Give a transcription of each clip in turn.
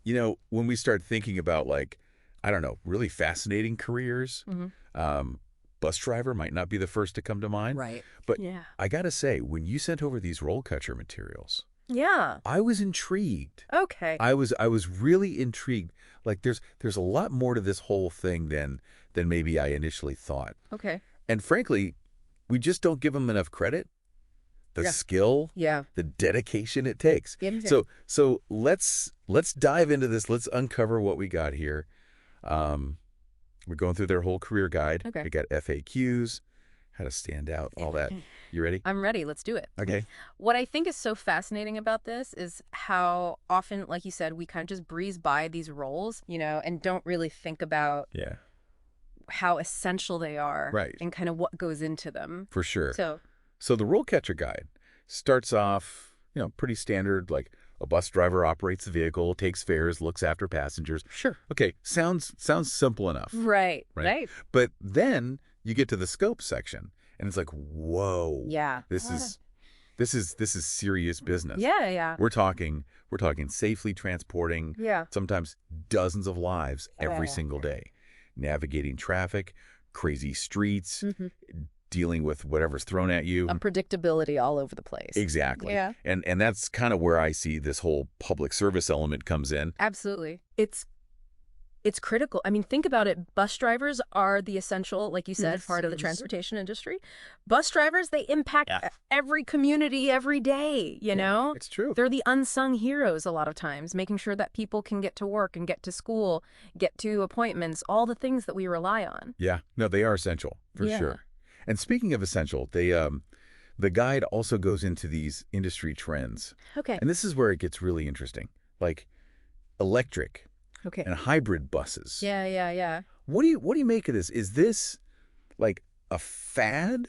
when we start thinking about like, I don't know, really fascinating careers, um, bus driver might not be the first to come to mind. Right. But Yeah. I got to say, when you sent over these RoleCatcher materials, Yeah. I was intrigued. Okay. I was really intrigued. Like there's a lot more to this whole thing than maybe I initially thought. Okay. And frankly, we just don't give them enough credit. The Yeah. skill, Yeah. the dedication it takes. Yeah, me too. So let's dive into this. Let's uncover what we got here. We're going through their whole career guide. Okay. We got FAQs, how to stand out, all that. You ready? I'm ready. Let's do it. Okay. What I think is so fascinating about this is how often, like you said, we kind of just breeze by these roles, and don't really think about Yeah, how essential they are. Right. And kind of what goes into them. for sure. So, So the RoleCatcher guide starts off, pretty standard, like a bus driver operates the vehicle, takes fares, looks after passengers. sure. Okay, sounds simple enough. Right. Right. Right. But then you get to the scope section, and it's like, whoa, Yeah. this is serious business. Yeah. Yeah. We're talking safely transporting Yeah. sometimes dozens of lives every Yeah. single day, navigating traffic, crazy streets, Mm-hmm. dealing with whatever's thrown at you. Unpredictability all over the place. Exactly. Yeah. And that's kind of where I see this whole public service element comes in. Absolutely. It's critical. I mean, think about it. Bus drivers are the essential, like you said, part of the transportation industry. Bus drivers, they impact every community every day, you know? It's true. They're the unsung heroes a lot of times, making sure that people can get to work and get to school, get to appointments, all the things that we rely on. Yeah. No, they are essential for Yeah. sure. And speaking of essential, the guide also goes into these industry trends. Okay. And this is where it gets really interesting. Like electric Okay. and hybrid buses. Yeah, yeah, yeah. What do you make of this? Is this like a fad,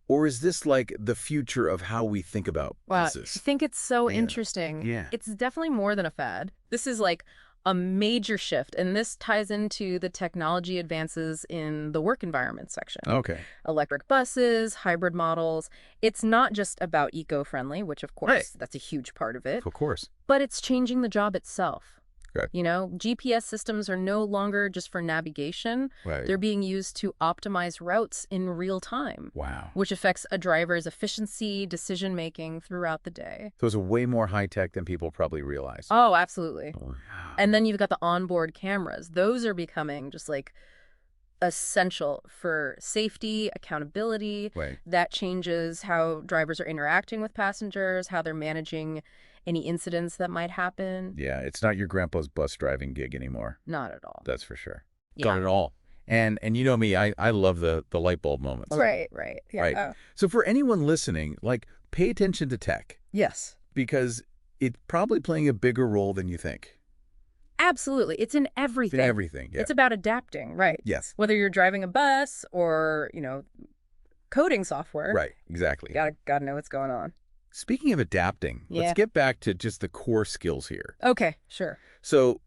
or is this like the future of how we think about Wow. I buses? think it's so Yeah. interesting. Yeah. It's definitely more than a fad. This is like a major shift, and this ties into the technology advances in the work environment section. Okay. Electric buses, hybrid models. It's not just about eco-friendly, which of course, Right. that's a huge part of it, Of course. but it's changing the job itself. Okay. GPS systems are no longer just for navigation. Right. They're being used to optimize routes in real time, Wow. which affects a driver's efficiency, decision-making throughout the day. So it's way more high tech than people probably realize. Oh, absolutely. Wow. And then you've got the onboard cameras. Those are becoming just like essential for safety, accountability. Right. That changes how drivers are interacting with passengers, how they're managing any incidents that might happen. Yeah, it's not your grandpa's bus driving gig anymore. Not at all. That's for sure. Yeah. Not at all. And you know me, I love the light bulb moments. Right. Yeah. Right. So for anyone listening, like pay attention to tech Yes. because it's probably playing a bigger role than you think. Absolutely. It's in everything. In everything. Yeah. It's about adapting, right? Yes. Whether you're driving a bus or, coding software. Right. Exactly. Gotta know what's going on. Speaking of adapting, Yeah. let's get back to just the core skills here. Okay, sure. So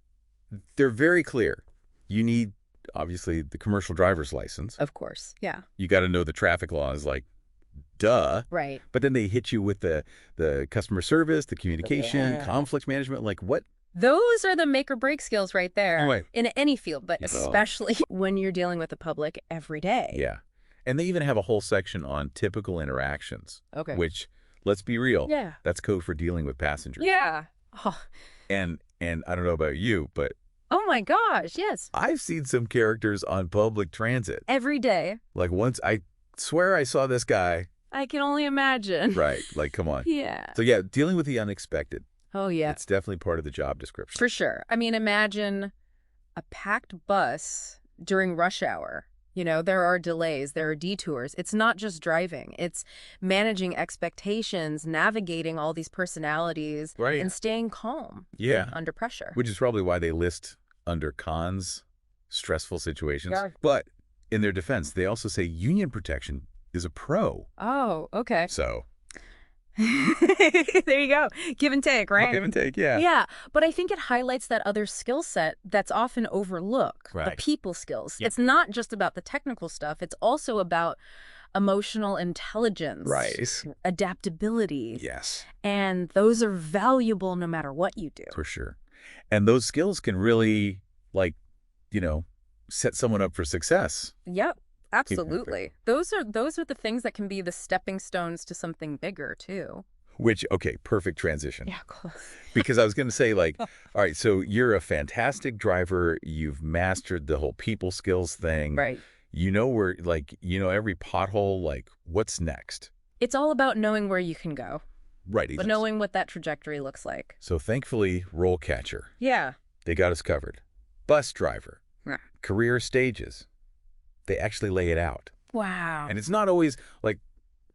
they're very clear. You need, obviously, the commercial driver's license. Of course. Yeah. You got to know the traffic laws, like, duh. Right. But then they hit you with the customer service, the communication, Yeah. conflict management. Like, what? Those are the make or break skills right there. Oh, wait. In any field, but Yeah. especially when you're dealing with the public every day. Yeah. And they even have a whole section on typical interactions, Okay. which, let's be real, Yeah. that's code for dealing with passengers. Yeah. Oh. And I don't know about you, but Oh my gosh, yes. I've seen some characters on public transit. Every day. Like once, I swear I saw this guy. I can only imagine. Right. Like, come on. Yeah. So yeah, dealing with the unexpected. Oh, yeah. It's definitely part of the job description. For sure. I mean, imagine a packed bus during rush hour. There are delays, there are detours. It's not just driving. It's managing expectations, navigating all these personalities, Right. and staying calm Yeah. under pressure. Which is probably why they list under cons stressful situations. Yeah. But in their defense, they also say union protection is a pro. Oh, okay. So There you go. Give and take, right? give and take, yeah. Yeah, but I think it highlights that other skill set that's often overlooked, the Right. people skills. Yeah. It's not just about the technical stuff. It's also about emotional intelligence, Right. adaptability, Yes, and those are valuable no matter what you do. for sure. And those skills can really, like, you know, set someone up for success. Yep, Yeah. absolutely. Those are the things that can be the stepping stones to something bigger, too. Which, okay, perfect transition. Yeah, close. Because I was going to say, like, all right, so you're a fantastic driver. You've mastered the whole people skills thing. Right. You know where, like, you know every pothole, like, what's next? It's all about knowing where you can go, Right. but knowing what that trajectory looks like. So thankfully, RoleCatcher, Yeah. they got us covered. Bus driver, Yeah. career stages, they actually lay it out. Wow. And it's not always like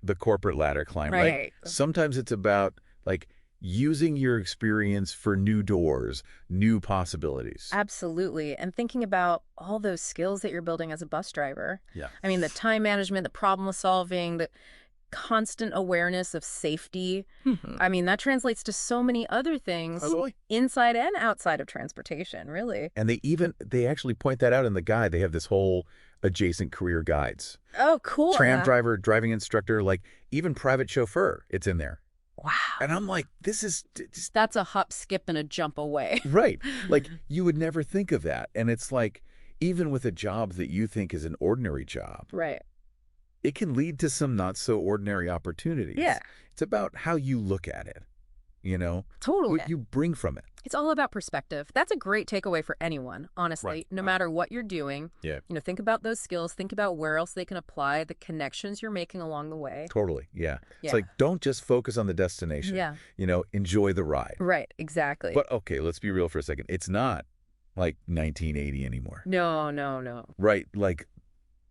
the corporate ladder climb. Right. Like, sometimes it's about, like, using your experience for new doors, new possibilities. Absolutely. And thinking about all those skills that you're building as a bus driver. Yeah. I mean, the time management, the problem solving, the constant awareness of safety. I mean, that translates to so many other things Totally. inside and outside of transportation, really. And they actually point that out in the guide. They have this whole adjacent career guides. Oh, cool. Tram driver, driving instructor, like even private chauffeur, it's in there. Wow. And I'm like, this is just That's a hop, skip, and a jump away. right. Like, you would never think of that. And it's like, even with a job that you think is an ordinary job, Right. it can lead to some not so ordinary opportunities. Yeah. It's about how you look at it, you know, Totally. what you bring from it. It's all about perspective. That's a great takeaway for anyone, honestly. Right. No matter what you're doing, Yeah. think about those skills, think about where else they can apply, the connections you're making along the way. Totally. Yeah. It's Yeah. like, don't just focus on the destination. Yeah. Enjoy the ride. Right, exactly. But okay, let's be real for a second. It's not like 1980 anymore. No, no, no. Right. Like,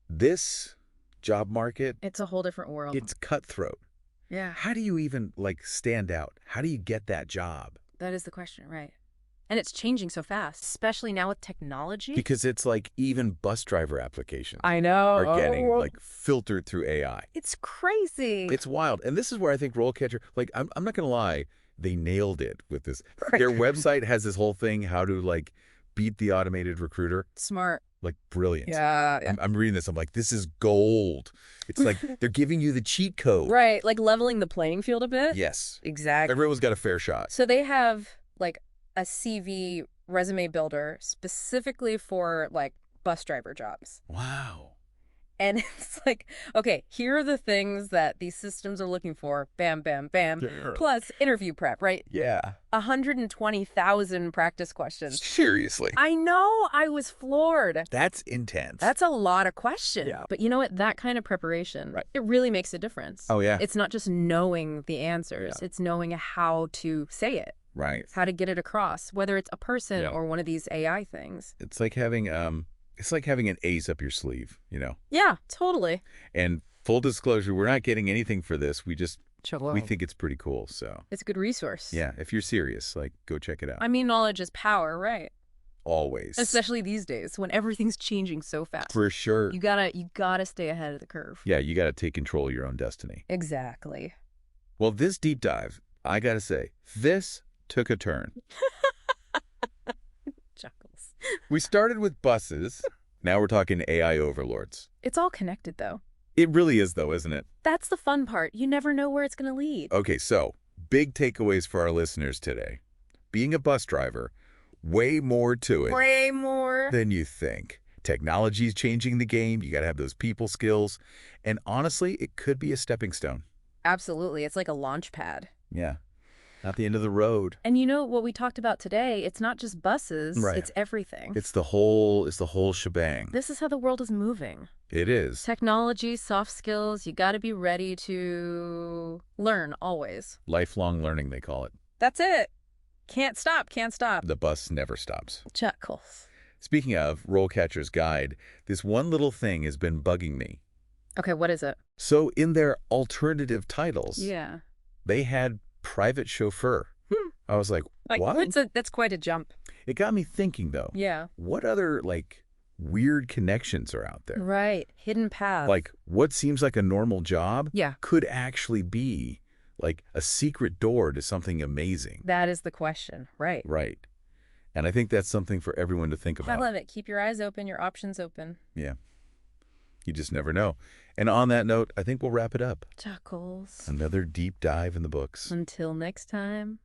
this job market, It's a whole different world. it's cutthroat. Yeah, How do you even, like, stand out? How do you get that job? that is the question, right. And it's changing so fast, especially now with technology. Because it's like even bus driver applications I know. are getting, like, filtered through AI. It's crazy. It's wild. And this is where I think RoleCatcher, like, I'm not going to lie, they nailed it with this. Right. Their website has this whole thing, how to, like, beat the automated recruiter. Smart. Like, brilliant. Yeah. I'm reading this. I'm like, this is gold. It's like they're giving you the cheat code. Right, like leveling the playing field a bit. Yes. Exactly. Everyone's got a fair shot. So they have like a CV resume builder specifically for like bus driver jobs. Wow. And it's like, okay, here are the things that these systems are looking for. Bam, bam, bam. Yeah. Plus interview prep, right? Yeah. 120,000 practice questions. Seriously. I know, I was floored. That's intense. That's a lot of questions. Yeah. But you know what? That kind of preparation, Right. it really makes a difference. Oh, yeah. It's not just knowing the answers. Yeah. It's knowing how to say it, right. how to get it across, whether it's a person Yeah. or one of these AI things. It's like having an ace up your sleeve, Yeah, totally. And full disclosure, we're not getting anything for this. We We think it's pretty cool. So it's a good resource. yeah, if you're serious, like, go check it out. I mean, knowledge is power, right? Always. Especially these days when everything's changing so fast. For sure. You gotta stay ahead of the curve. Yeah, you got to take control of your own destiny. Exactly. Well, this deep dive, I got to say, this took a turn. Chuckles. We started with buses. Now we're talking AI overlords. It's all connected, though. It really is, though, isn't it? That's the fun part. You never know where it's gonna lead. Okay, so big takeaways for our listeners today. Being a bus driver, way more to it Way more. than you think. Technology's changing the game. You got to have those people skills. And honestly, it could be a stepping stone. Absolutely. It's like a launch pad. Yeah. Not the end of the road. And you know what we talked about today? It's not just buses. Right. It's everything. It's the whole shebang. This is how the world is moving. It is. Technology, soft skills, you got to be ready to learn always. Lifelong learning, they call it. That's it. Can't stop, can't stop. The bus never stops. Chuckles. Speaking of RoleCatcher's guide, this one little thing has been bugging me. Okay, what is it? So in their alternative titles, Yeah. they had private chauffeur. I was like, what? That's quite a jump. It got me thinking, though. Yeah. What other, like, weird connections are out there? Right. Hidden path. Like, what seems like a normal job Yeah. could actually be, like, a secret door to something amazing. That is the question. Right. Right. And I think that's something for everyone to think I about. love it. Keep your eyes open, your options open. Yeah. You just never know. And on that note, I think we'll wrap it up. Chuckles. Another deep dive in the books. Until next time.